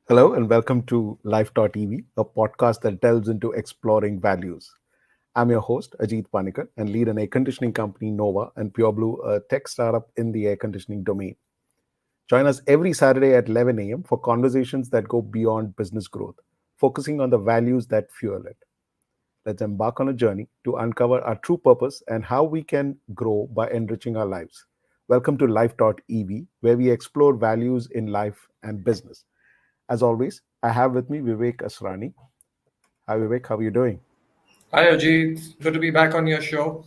Hello and welcome to Life.EV, a podcast that delves into exploring values. I'm your host, Ajit Panicker, and lead an air conditioning company, Nova, and Pure Blue, a tech startup in the air conditioning domain. Join us every Saturday at 11 a.m. for conversations that go beyond business growth, focusing on the values that fuel it. Let's embark on a journey to uncover our true purpose and how we can grow by enriching our lives. Welcome to Life.EV, where we explore values in life and business. As always, I have with me Vivek Asrani. Hi, Vivek. How are you doing? Hi Ajit, good to be back on your show.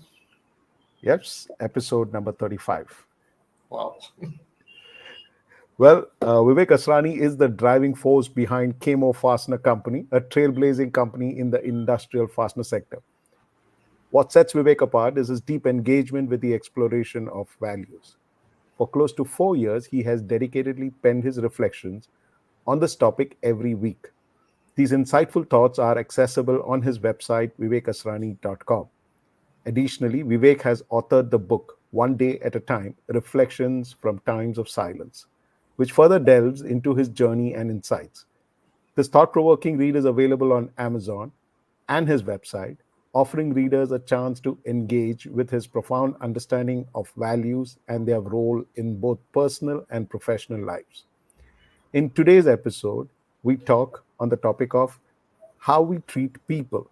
Yes, episode number 35. Wow. Well, Vivek Asrani is the driving force behind Camo Fastener Company, a trailblazing company in the industrial fastener sector. What sets Vivek apart is his deep engagement with the exploration of values. For close to 4 years, he has dedicatedly penned his reflections on this topic every week. These insightful thoughts are accessible on his website, vivekasrani.com. Additionally, Vivek has authored the book One Day at a Time Reflections from Times of Silence, which further delves into his journey and insights. This thought provoking read is available on Amazon and his website, offering readers a chance to engage with his profound understanding of values and their role in both personal and professional lives. In today's episode, we talk on the topic of how we treat people.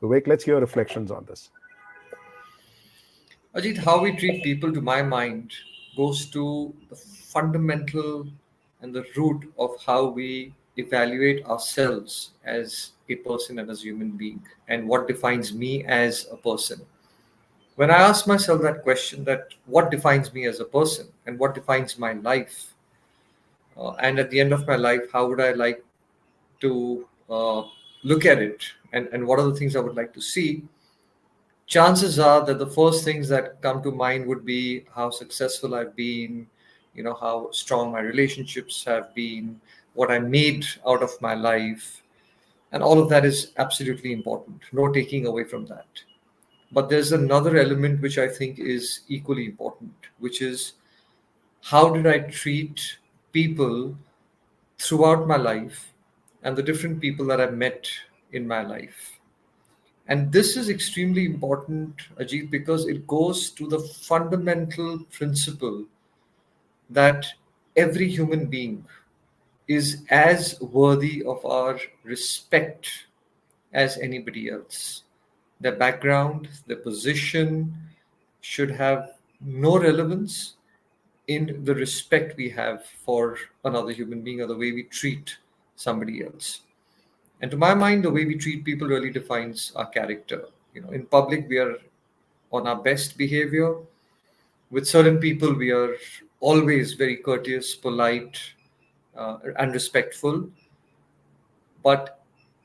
Vivek, let's hear reflections on this. Ajit, how we treat people, to my mind, goes to the fundamental and the root of how we evaluate ourselves as a person and as a human being, and what defines me as a person. When I ask myself that question, that what defines me as a person and what defines my life, and at the end of my life, how would I like to look at it, and what are the things I would like to see, chances are that the first things that come to mind would be how successful I've been, how strong my relationships have been, what I made out of my life. And all of that is absolutely important. No taking away from that. But there's another element which I think is equally important, which is how did I treat people throughout my life and the different people that I've met in my life. And this is extremely important, Ajit, because it goes to the fundamental principle that every human being is as worthy of our respect as anybody else. Their background, their position should have no relevance in the respect we have for another human being or the way we treat somebody else. And to my mind, the way we treat people really defines our character. In public, we are on our best behavior. With certain people, we are always very courteous, polite, and respectful. But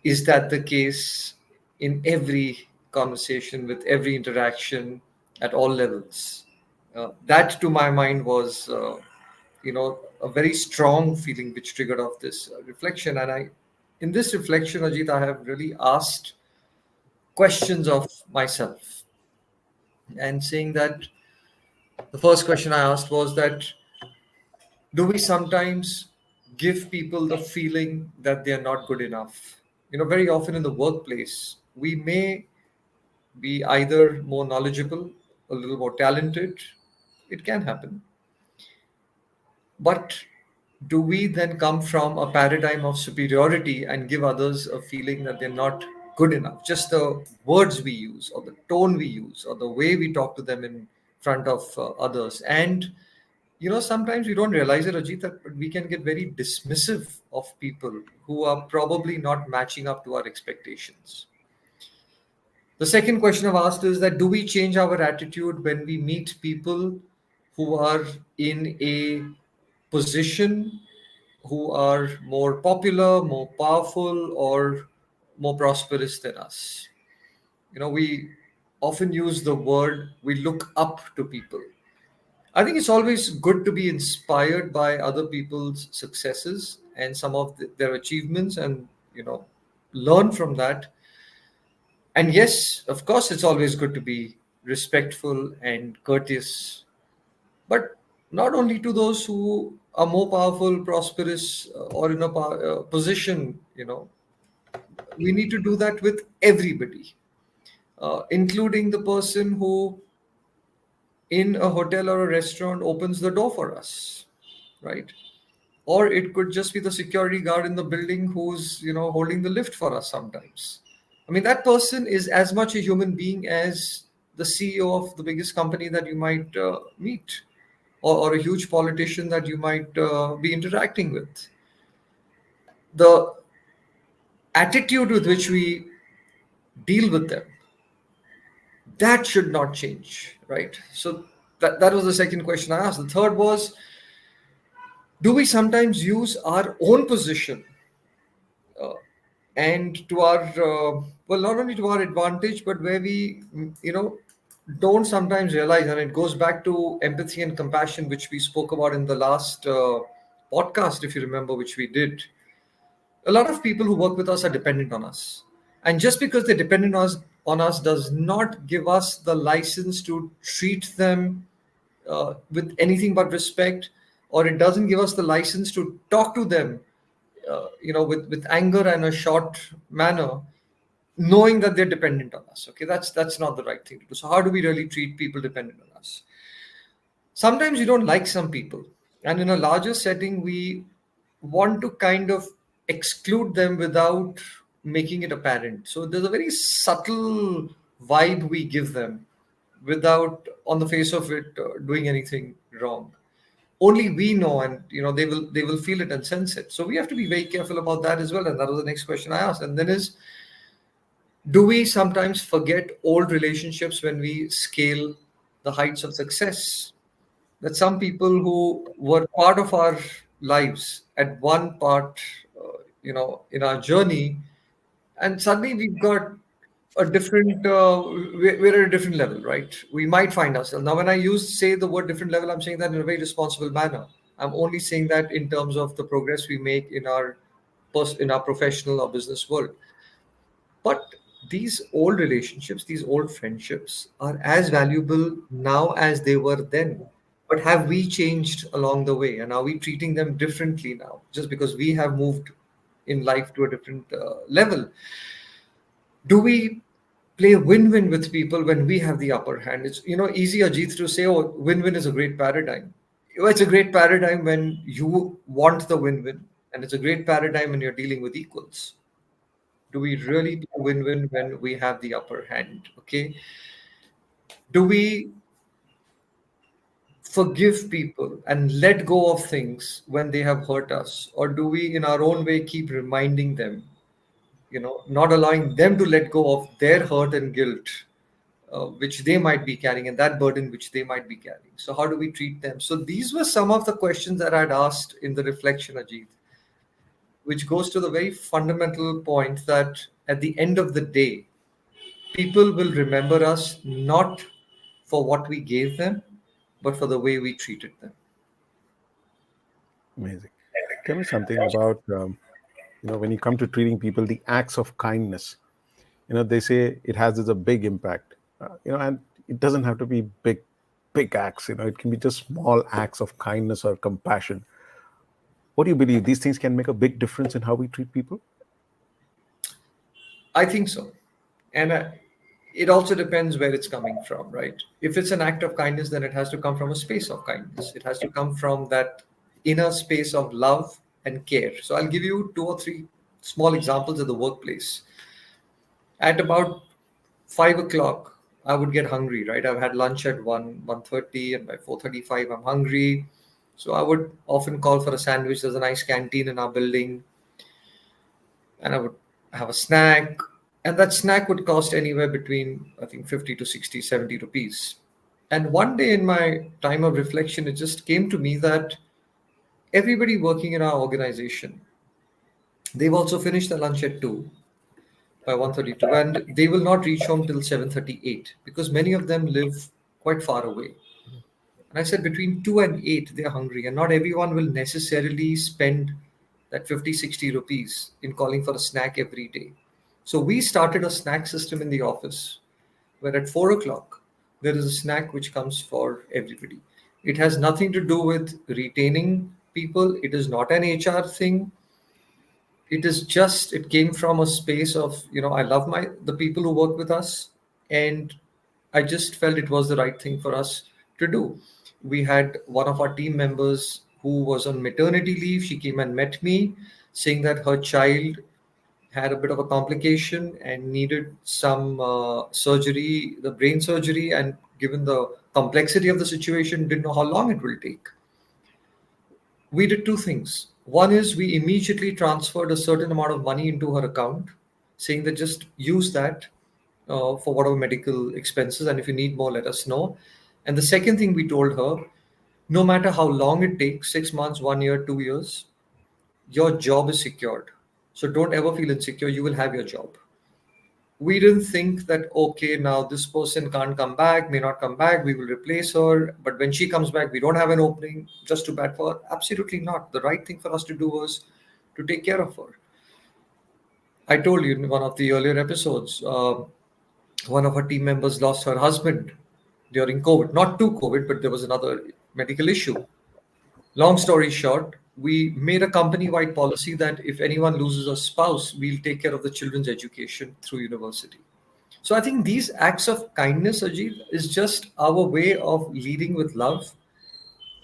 is that the case in every conversation, with every interaction at all levels? That, to my mind, was a very strong feeling which triggered off this reflection. And in this reflection, Ajit, I have really asked questions of myself, and saying that the first question I asked was that, do we sometimes give people the feeling that they are not good enough? Very often in the workplace, we may be either more knowledgeable, a little more talented. It can happen. But do we then come from a paradigm of superiority and give others a feeling that they're not good enough? Just the words we use, or the tone we use, or the way we talk to them in front of others. And sometimes we don't realize it, Ajit, that we can get very dismissive of people who are probably not matching up to our expectations. The second question I've asked is that, do we change our attitude when we meet people who are in a position, who are more popular, more powerful, or more prosperous than us? We often use the word we look up to people. I think it's always good to be inspired by other people's successes and some of their achievements, and learn from that. And yes, of course, it's always good to be respectful and courteous. But not only to those who are more powerful, prosperous, or in a position, we need to do that with everybody, including the person who in a hotel or a restaurant opens the door for us, right? Or it could just be the security guard in the building who's holding the lift for us sometimes. I mean, that person is as much a human being as the CEO of the biggest company that you might meet, or a huge politician that you might be interacting with. The attitude with which we deal with them, that should not change, right? So that was the second question I asked. The third was, do we sometimes use our own position uh, and to our well, not only to our advantage, but where we don't sometimes realize, and it goes back to empathy and compassion, which we spoke about in the last podcast, if you remember, which we did. A lot of people who work with us are dependent on us, and just because they're dependent on us does not give us the license to treat them with anything but respect, or it doesn't give us the license to talk to them with anger and a short manner, knowing that they're dependent on us. Okay, that's not the right thing to do. So how do we really treat people dependent on us? Sometimes we don't like some people, and in a larger setting we want to kind of exclude them without making it apparent. So there's a very subtle vibe we give them without on the face of it doing anything wrong. Only we know, and they will feel it and sense it. So we have to be very careful about that as well. And that was the next question I asked. And then is, do we sometimes forget old relationships when we scale the heights of success? That some people who were part of our lives at one part, in our journey, and suddenly we've got a different, we're at a different level, right? We might find ourselves. Now, when I say the word different level, I'm saying that in a very responsible manner. I'm only saying that in terms of the progress we make in our in our professional or business world. But these old relationships, these old friendships are as valuable now as they were then. But have we changed along the way? And are we treating them differently now just because we have moved in life to a different level? Do we play win-win with people when we have the upper hand? It's easy, Ajit, to say, oh, win-win is a great paradigm. Well, it's a great paradigm when you want the win-win, and it's a great paradigm when you're dealing with equals. Do we really do win-win when we have the upper hand? Okay. Do we forgive people and let go of things when they have hurt us? Or do we, in our own way, keep reminding them, not allowing them to let go of their hurt and guilt, which they might be carrying, and that burden which they might be carrying? So, how do we treat them? So, these were some of the questions that I'd asked in the reflection, Ajit, which goes to the very fundamental point that at the end of the day, people will remember us not for what we gave them, but for the way we treated them. Amazing. Tell me something about when you come to treating people, the acts of kindness. They say it has this a big impact. And it doesn't have to be big acts. It can be just small acts of kindness or compassion. What do you believe? These things can make a big difference in how we treat people? I think so. And it also depends where it's coming from, right? If it's an act of kindness, then it has to come from a space of kindness. It has to come from that inner space of love and care. So I'll give you two or three small examples at the workplace. At about 5 o'clock, I would get hungry, right? I've had lunch at 1:30, and by 4:35, I'm hungry. So I would often call for a sandwich. There's a nice canteen in our building, and I would have a snack. And that snack would cost anywhere between, I think, 50 to 60, 70 rupees. And one day in my time of reflection, it just came to me that everybody working in our organization, they've also finished their lunch at 2 by 1:32, and they will not reach home till 7:38 because many of them live quite far away. And I said between 2 and 8, they're hungry, and not everyone will necessarily spend that 50, 60 rupees in calling for a snack every day. So we started a snack system in the office where at 4 o'clock, there is a snack which comes for everybody. It has nothing to do with retaining people. It is not an HR thing. It is just, it came from a space of, I love the people who work with us, and I just felt it was the right thing for us to do. We had one of our team members who was on maternity leave. She came and met me, saying that her child had a bit of a complication and needed some surgery, the brain surgery, and given the complexity of the situation, didn't know how long it will take. We did two things. One is we immediately transferred a certain amount of money into her account, saying that just use that for whatever medical expenses, and if you need more, let us know. And the second thing we told her, no matter how long it takes, 6 months, 1 year, 2 years, your job is secured. So don't ever feel insecure. You will have your job. We didn't think that, okay, now this person can't come back, may not come back, we will replace her, but when she comes back we don't have an opening, just too bad for her. Absolutely not. The right thing for us to do was to take care of her. I told you in one of the earlier episodes, one of our team members lost her husband during COVID, not to COVID, but there was another medical issue. Long story short, we made a company wide policy that if anyone loses a spouse, we'll take care of the children's education through university. So I think these acts of kindness, Ajit, is just our way of leading with love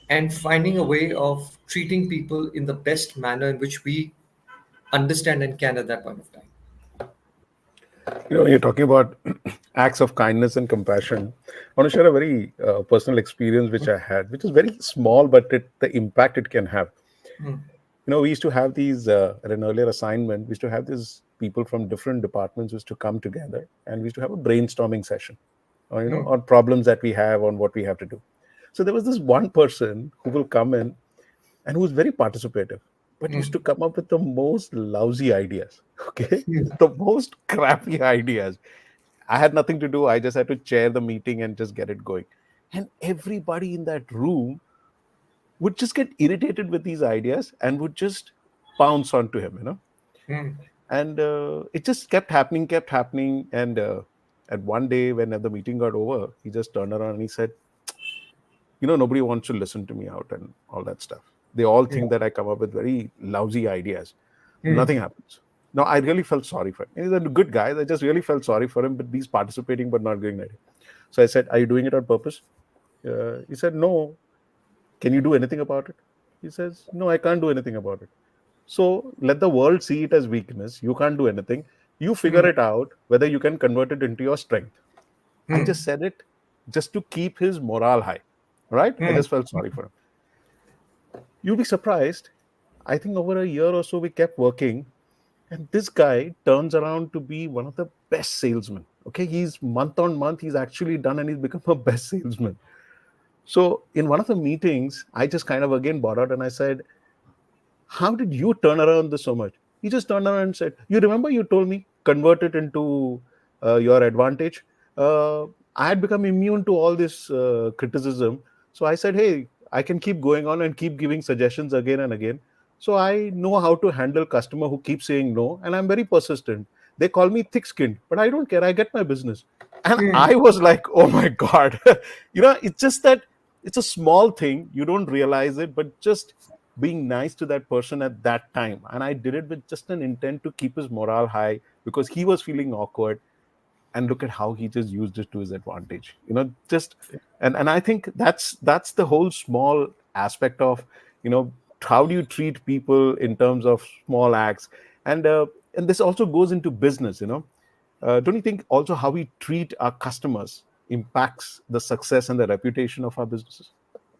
and finding a way of treating people in the best manner in which we understand and can at that point of time. When you're talking about acts of kindness and compassion, I want to share a very personal experience which I had, which is very small, but the impact it can have. Mm, We used to have these at an earlier assignment. We used to have these people from different departments used to come together, and we used to have a brainstorming session, mm, on problems that we have, on what we have to do. So there was this one person who will come in and who was very participative, but used mm, to come up with the most lousy ideas. Okay, mm, the most crappy ideas. I had nothing to do. I just had to chair the meeting and just get it going. And everybody in that room would just get irritated with these ideas and would just pounce onto him. mm, And it just kept happening. And at one day, when the meeting got over, he just turned around and he said, nobody wants to listen to me out and all that stuff. They all mm, think that I come up with very lousy ideas. mm, Nothing happens. Now, I really felt sorry for him. He's a good guy. I just really felt sorry for him, but he's participating but not giving it. So I said, "Are you doing it on purpose?" He said, "No." "Can you do anything about it?" He says, "No, I can't do anything about it." So let the world see it as weakness. You can't do anything. You figure mm, it out whether you can convert it into your strength. I mm, just said it just to keep his morale high. Right? I mm, just felt sorry for him. You'll be surprised. I think over a year or so, we kept working. And this guy turns around to be one of the best salesmen. Okay. He's month on month, he's actually done and he's become a best salesman. So in one of the meetings, I just kind of again brought out and I said, "How did you turn around this so much?" He just turned around and said, "You remember you told me convert it into your advantage?" Uh, I had become immune to all this criticism. So I said, "Hey, I can keep going on and keep giving suggestions again and again. So I know how to handle customer who keep saying no, and I'm very persistent. They call me thick-skinned, but I don't care. I get my business." And mm. I was like, "Oh my God." It's just that it's a small thing. You don't realize it, but just being nice to that person at that time. And I did it with just an intent to keep his morale high because he was feeling awkward. And look at how he just used it to his advantage. Just and I think that's the whole small aspect of, how do you treat people in terms of small acts. And this also goes into business. Don't you think also how we treat our customers impacts the success and the reputation of our businesses?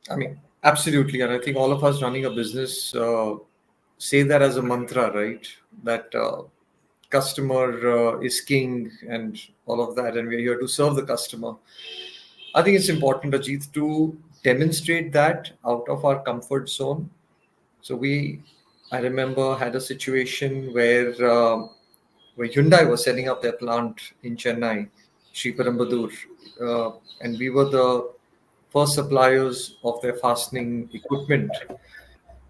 I mean, absolutely. And I think all of us running a business say that as a mantra, right? That customer is king and all of that, and we're here to serve the customer. I think it's important, Ajit, to demonstrate that out of our comfort zone. So I remember, had a situation where Hyundai was setting up their plant in Chennai, Sri Perumbudur, and we were the first suppliers of their fastening equipment,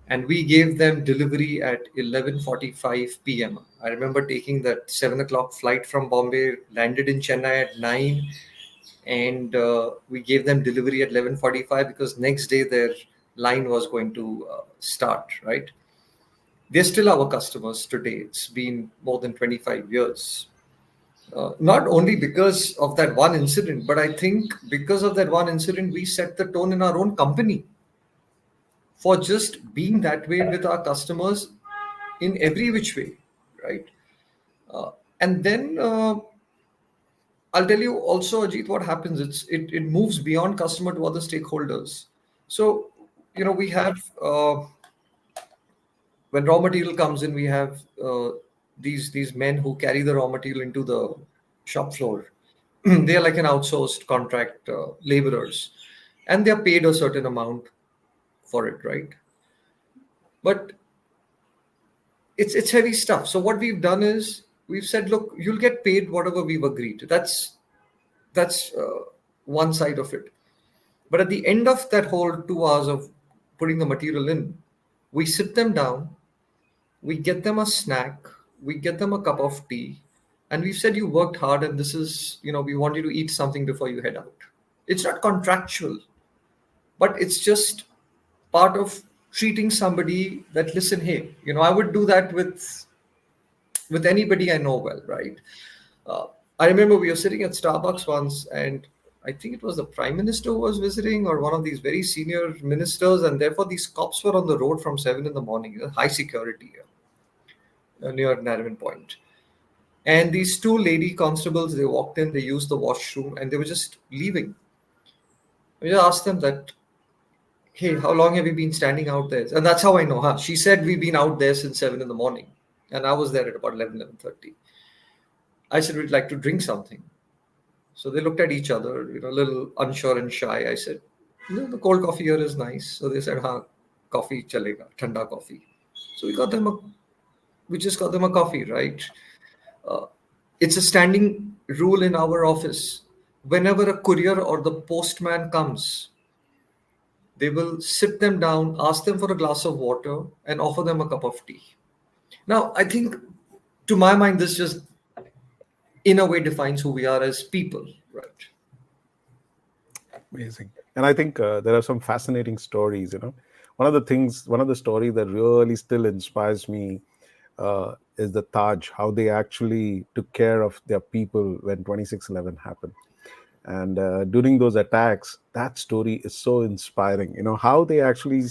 and we gave them delivery at 11:45 p.m. I remember taking that 7 o'clock flight from Bombay, landed in Chennai at 9, and we gave them delivery at 11:45 because next day their line was going to start, right? They're still our customers today. It's been more than 25 years. Not only because of that one incident, but I think because of that one incident, we set the tone in our own company for just being that way with our customers in every which way, right? Uh, and then I'll tell you also, Ajit, what happens. It moves beyond customer to other stakeholders. So, we have when raw material comes in, we have these men who carry the raw material into the shop floor. They are like an outsourced contract laborers, and they are paid a certain amount for it, right? But it's heavy stuff. So what we've done is we've said, look, you'll get paid whatever we've agreed. That's one side of it. But at the end of that whole 2 hours of putting the material in, we sit them down, we get them a snack, we get them a cup of tea, and we've said you worked hard and this is, we want you to eat something before you head out. It's not contractual, but it's just part of treating somebody that, listen, hey, I would do that with anybody I know well, right? Uh, I remember we were sitting at Starbucks once, and I think it was the prime minister who was visiting, or one of these very senior ministers, and therefore these cops were on the road from 7 in the morning, high security near Nariman Point. And these two lady constables, they walked in, they used the washroom, and they were just leaving. We just asked them that, hey, how long have you been standing out there? And that's how I know her. She said we've been out there since 7 in the morning, and I was there at about 11:30. I said we'd like to drink something. So they looked at each other, a little unsure and shy. I said, the cold coffee here is nice. So they said, ha, coffee chalega, thanda coffee. So we just got them a coffee, right? Uh, it's a standing rule in our office. Whenever a courier or the postman comes, they will sit them down, ask them for a glass of water, and offer them a cup of tea. Now, I think, to my mind, this just in a way defines who we are as people, right? Amazing. And I think there are some fascinating stories. One of the stories that really still inspires me is the Taj, how they actually took care of their people when 26/11 happened. And during those attacks, that story is so inspiring. How they actually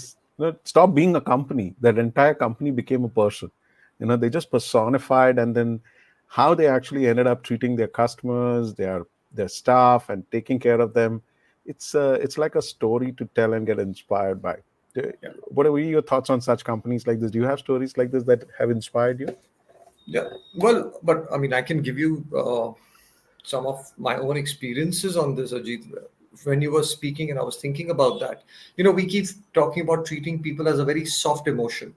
stopped being a company. That entire company became a person. They just personified, and then how they actually ended up treating their customers, their staff, and taking care of them. It's like a story to tell and get inspired by. Do- Yeah. What are your thoughts on such companies like this? Do you have stories like this that have inspired you? Yeah. Well, but I mean, I can give you some of my own experiences on this, Ajit. When you were speaking, and I was thinking about that. We keep talking about treating people as a very soft emotion.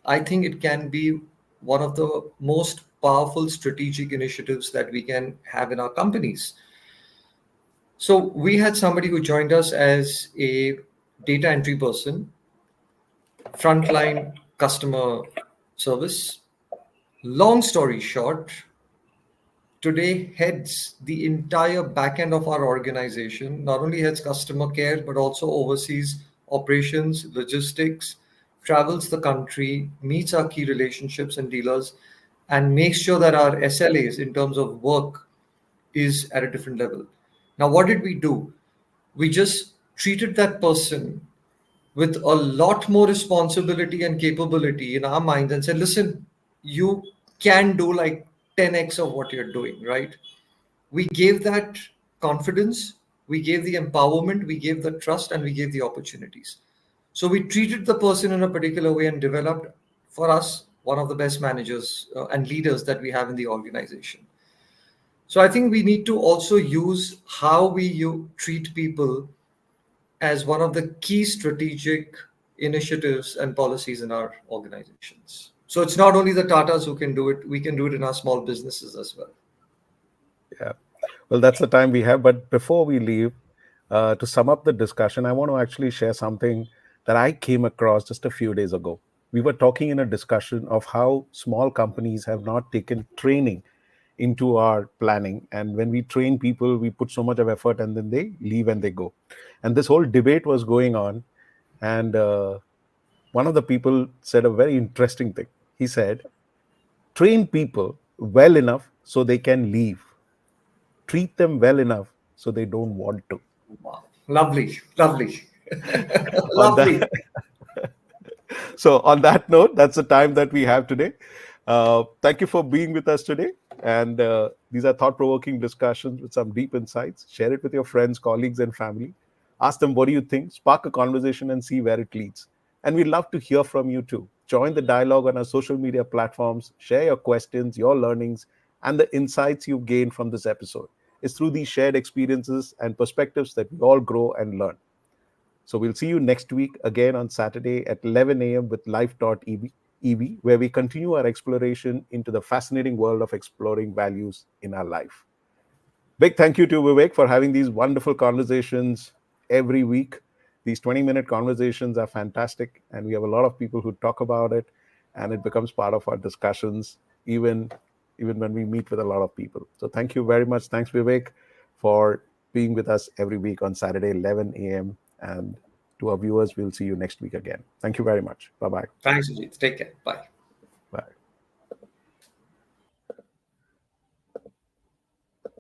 I think it can be one of the most powerful strategic initiatives that we can have in our companies. So we had somebody who joined us as a data entry person, frontline customer service. Long story short, today heads the entire back end of our organization, not only heads customer care, but also oversees operations, logistics, travels the country, meets our key relationships and dealers, and makes sure that our SLAs in terms of work is at a different level. Now, what did we do? We just treated that person with a lot more responsibility and capability in our minds and said, listen, you can do like 10x of what you're doing, right? We gave that confidence, we gave the empowerment, we gave the trust, and we gave the opportunities. So we treated the person in a particular way and developed for us one of the best managers and leaders that we have in the organization. So I think we need to also use how we treat people as one of the key strategic initiatives and policies in our organizations. So it's not only the Tatas who can do it, we can do it in our small businesses as well. Yeah. Well, that's the time we have. But before we leave, to sum up the discussion, I want to actually share something that I came across just a few days ago. We were talking in a discussion of how small companies have not taken training into our planning. And when we train people, we put so much of effort, and then they leave and they go. And this whole debate was going on, and one of the people said a very interesting thing. He said, train people well enough so they can leave, treat them well enough so they don't want to. Wow. Lovely, lovely, On lovely. that, so, on that note, that's the time that we have today. Thank you for being with us today. And these are thought provoking discussions with some deep insights. Share it with your friends, colleagues, and family. Ask them, what do you think? Spark a conversation and see where it leads. And we'd love to hear from you too. Join the dialogue on our social media platforms. Share your questions, your learnings, and the insights you've gained from this episode. It's through these shared experiences and perspectives that we all grow and learn. So we'll see you next week again on Saturday at 11 a.m. with Life.EV, where we continue our exploration into the fascinating world of exploring values in our life. Big thank you to Vivek for having these wonderful conversations every week. These 20-minute conversations are fantastic, and we have a lot of people who talk about it, and it becomes part of our discussions, even when we meet with a lot of people. So thank you very much. Thanks, Vivek, for being with us every week on Saturday, 11 a.m. And to our viewers, we'll see you next week again. Thank you very much. Bye bye. Thanks, Ajit. Take care. Bye.